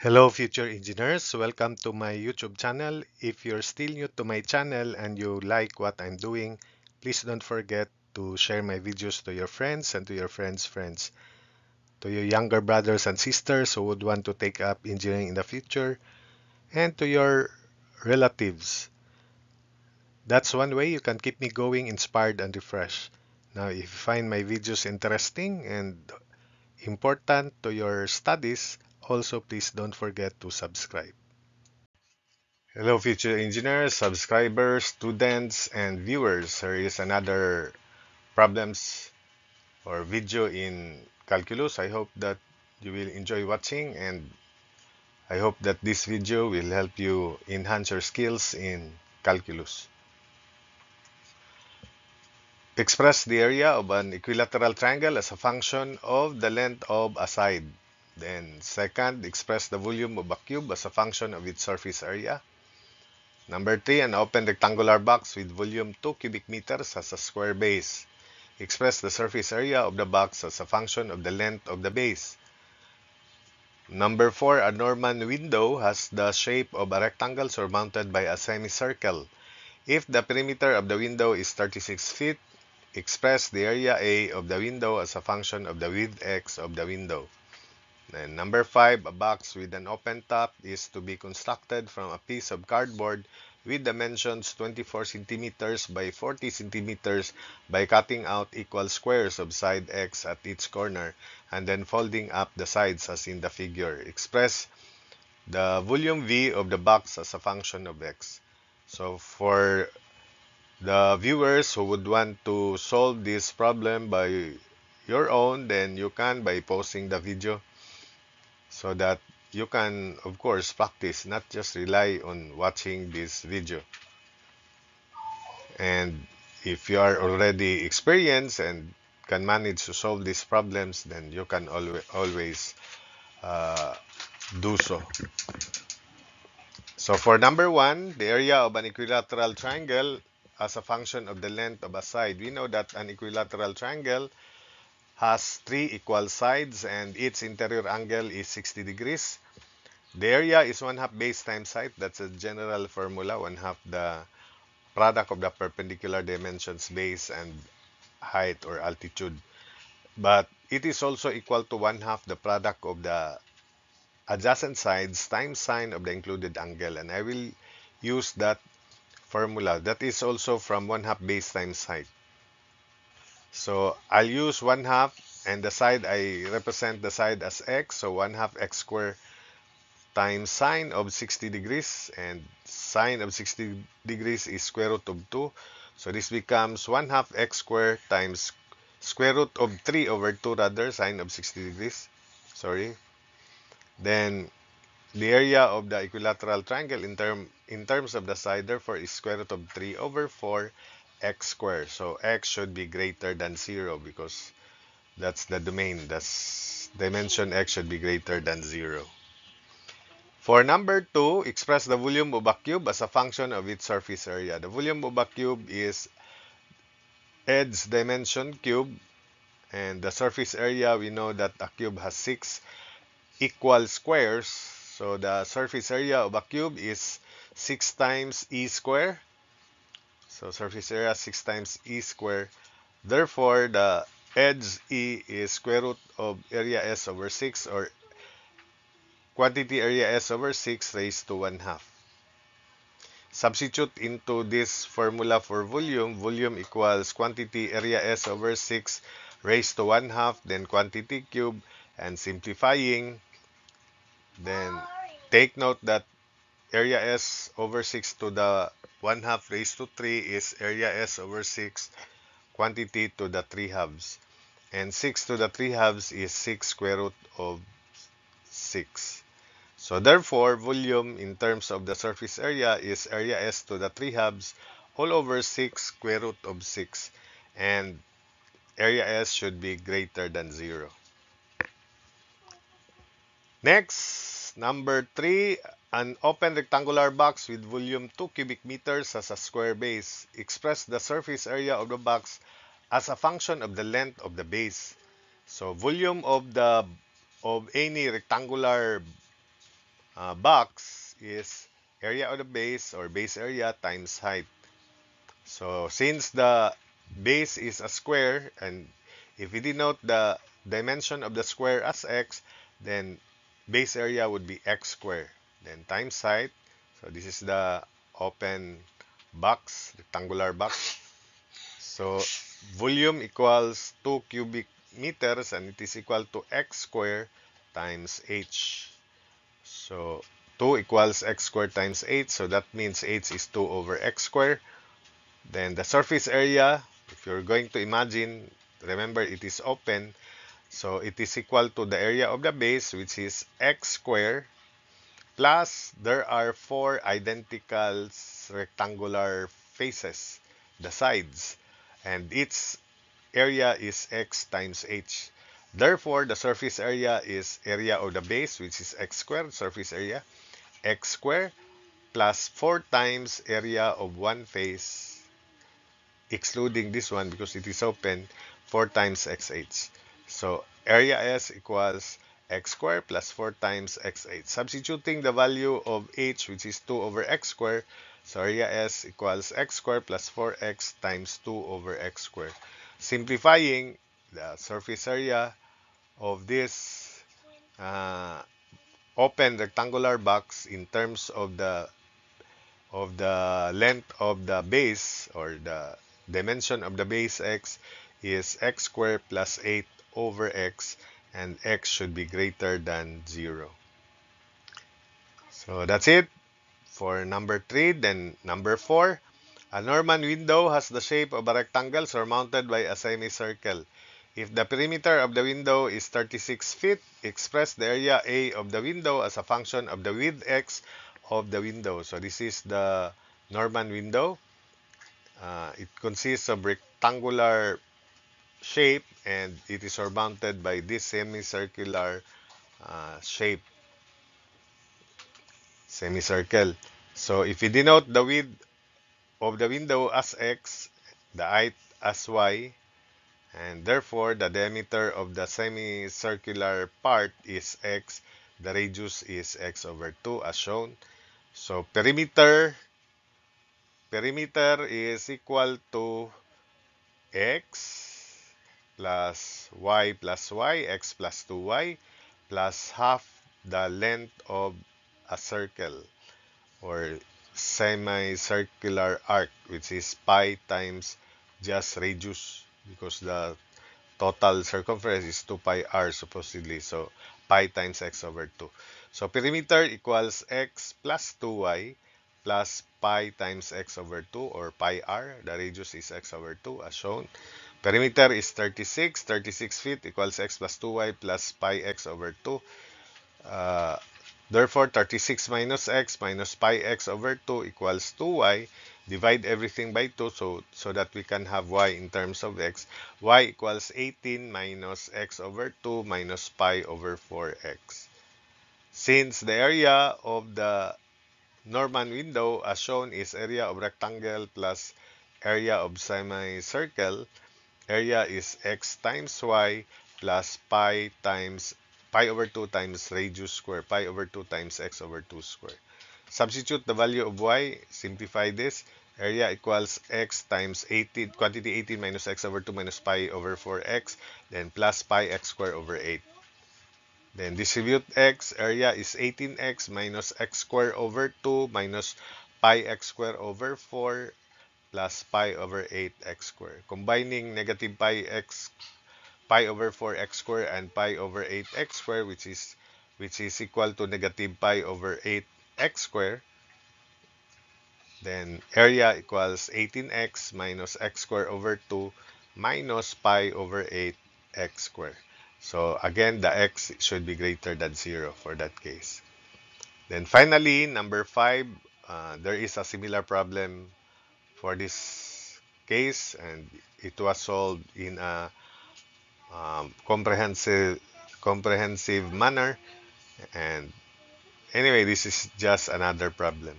Hello future engineers, welcome to my YouTube channel. If you're still new to my channel and you like what I'm doing, please don't forget to share my videos to your friends and to your friends' friends. To your younger brothers and sisters who would want to take up engineering in the future, and to your relatives. That's one way you can keep me going, inspired and refreshed. Now, if you find my videos interesting and important to your studies, also please don't forget to subscribe. Hello, future engineers, subscribers, students, and viewers. Here is another problems or video in calculus. I hope that you will enjoy watching, and I hope that this video will help you enhance your skills in calculus. Express the area of an equilateral triangle as a function of the length of a side. Then second, express the volume of a cube as a function of its surface area. Number 3, an open rectangular box with volume 2 cubic meters has a square base. Express the surface area of the box as a function of the length of the base. Number 4, a Norman window has the shape of a rectangle surmounted by a semicircle. If the perimeter of the window is 36 feet, express the area A of the window as a function of the width x of the window. And number 5, a box with an open top is to be constructed from a piece of cardboard with dimensions 24 centimeters by 40 centimeters by cutting out equal squares of side x at each corner and then folding up the sides as in the figure. Express the volume V of the box as a function of x. So for the viewers who would want to solve this problem by your own, then you can by pausing the video so that you can, of course, practice, not just rely on watching this video. And if you are already experienced and can manage to solve these problems, then you can always uh, do so. So for number 1, the area of an equilateral triangle as a function of the length of a side. We know that an equilateral triangle has 3 equal sides and its interior angle is 60 degrees. The area is 1/2 base times height. That's a general formula. 1/2 the product of the perpendicular dimensions base and height or altitude. But it is also equal to 1/2 the product of the adjacent sides times sine of the included angle. And I will use that formula. That is also from 1/2 base times height. So I'll use 1/2 and the side, I represent the side as x. So 1/2 x squared times sine of 60 degrees, and sine of 60 degrees is square root of 2. So this becomes 1/2 x squared times square root of 3 over 2, rather, sine of 60 degrees. Sorry. Then the area of the equilateral triangle in terms of the side, therefore, is square root of 3 over 4 x squared. So x should be greater than 0 because that's the domain. That's dimension x should be greater than 0. For number 2, express the volume of a cube as a function of its surface area. The volume of a cube is edge dimension cube, and the surface area, we know that a cube has 6 equal squares. So the surface area of a cube is 6 times e square. So surface area 6 times e square. Therefore, the edge e is square root of area s over 6, or quantity area s over 6 raised to 1/2. Substitute into this formula for volume. Volume equals quantity area S over 6 raised to 1/2, then quantity cube, and simplifying. Then take note that area S over 6 to the 1/2 raised to 3 is area S over 6 quantity to the 3 halves. And 6 to the 3 halves is 6 square root of 6. So therefore, volume in terms of the surface area is area S to the 3 halves all over 6 square root of 6. And area S should be greater than 0. Next, number 3, an open rectangular box with volume 2 cubic meters has a square base. Express the surface area of the box as a function of the length of the base. So volume of any rectangular box is area of the base or base area times height. So since the base is a square, and if we denote the dimension of the square as x, then base area would be x squared. Then times height. So this is the open box, rectangular box. So volume equals 2 cubic meters, and it is equal to x squared times h. So 2 equals x squared times h. So that means h is 2 over x squared. Then the surface area, if you're going to imagine, remember it is open. So it is equal to the area of the base, which is x squared, plus there are 4 identical rectangular faces, the sides, and its area is x times h. Therefore, the surface area is area of the base, which is x squared, surface area, x squared, plus 4 times area of one face, excluding this one because it is open, 4 times xh. So area S equals x squared plus 4 times xh. Substituting the value of h, which is 2 over x squared, so area S equals x squared plus 4x times 2 over x squared. Simplifying, the surface area of this open rectangular box in terms of the length of the base, or the dimension of the base x, is x squared plus 8 over x, and x should be greater than 0. So that's it for number 3. Then number 4, a Norman window has the shape of a rectangle surmounted by a semicircle. If the perimeter of the window is 36 feet, express the area A of the window as a function of the width x of the window. So this is the Norman window. It consists of rectangular shape, and it is surmounted by this semicircular shape, semicircle. So if we denote the width of the window as x, the height as y, and therefore the diameter of the semicircular part is x, the radius is x over 2 as shown. So perimeter is equal to x plus y, x plus 2y, plus half the length of a circle or semicircular arc, which is pi times just radius, because the total circumference is 2 pi r supposedly. So pi times x over 2. So perimeter equals x plus 2y plus pi times x over 2, or pi r. The radius is x over 2 as shown. Perimeter is 36. 36 feet equals x plus 2y plus pi x over 2. Therefore, 36 minus x minus pi x over 2 equals 2y. Divide everything by 2 so that we can have y in terms of x. Y equals 18 minus x over 2 minus pi over 4x. Since the area of the Norman window, as shown, is area of rectangle plus area of semicircle, area is x times y plus pi over 2 times radius square, pi over 2 times x over 2 square. Substitute the value of y, simplify this. Area equals x times 18, quantity 18 minus x over 2 minus pi over 4x, then plus pi x square over 8. Then distribute x, area is 18x minus x square over 2 minus pi x square over 4 plus pi over 8x square. Combining negative pi over 4x square and pi over 8x square, which is equal to negative pi over 8x square. Then area equals 18x minus x square over 2 minus pi over 8x square. So again, the x should be greater than 0 for that case. Then finally, number 5, there is a similar problem for this case, and it was solved in a comprehensive manner. And anyway, this is just another problem.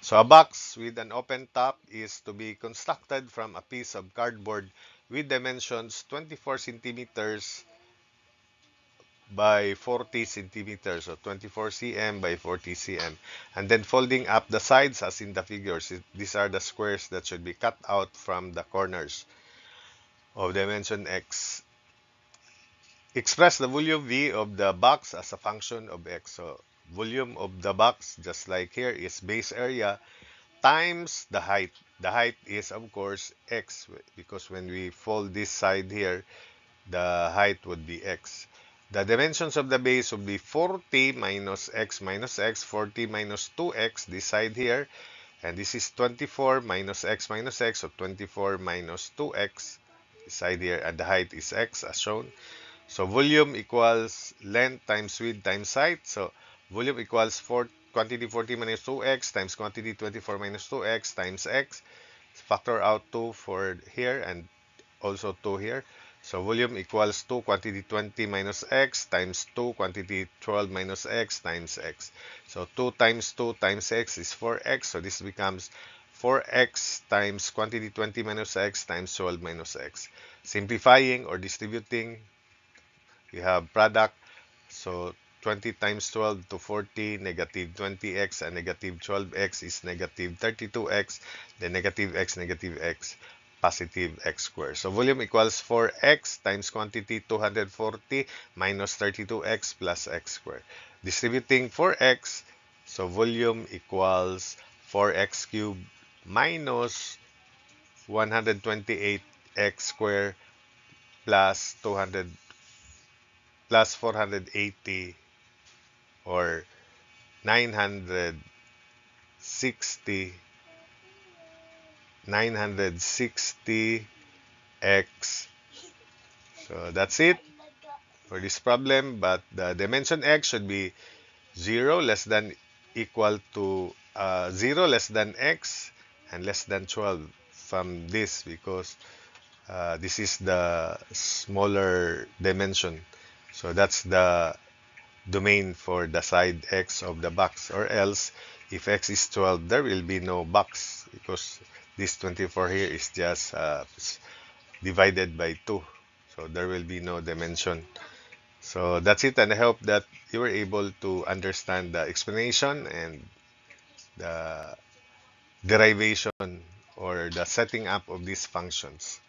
So a box with an open top is to be constructed from a piece of cardboard with dimensions 24 centimeters by 40 centimeters, so 24 cm by 40 cm. And then folding up the sides as in the figures, these are the squares that should be cut out from the corners of dimension x. Express the volume V of the box as a function of x. So volume of the box, just like here, is base area times the height. The height is, of course, x, because when we fold this side here, the height would be x. The dimensions of the base would be 40 minus x, 40 minus 2x, this side here. And this is 24 minus x, so 24 minus 2x, this side here. And the height is x, as shown. So volume equals length times width times height. So volume equals quantity 40 minus 2x times quantity 24 minus 2x times x. Factor out 2 for here and also 2 here. So volume equals 2 quantity 20 minus x times 2 quantity 12 minus x times x. So 2 times 2 times x is 4x. So this becomes 4x times quantity 20 minus x times 12 minus x. Simplifying or distributing, we have product. So 20 times 12 to 40, negative 20x, and negative 12x is negative 32x, then negative x, positive x squared. So volume equals 4x times quantity 240 minus 32x plus x squared. Distributing 4x, so volume equals 4x cubed minus 128x squared plus 200 plus 480, or 960 x. So that's it for this problem, but the dimension x should be 0 less than equal to 0 less than x and less than 12 from this, because this is the smaller dimension. So that's the domain for the side x of the box, or else if x is 12, there will be no box, because this 24 here is just divided by 2, so there will be no dimension. So that's it, and I hope that you were able to understand the explanation and the derivation or the setting up of these functions.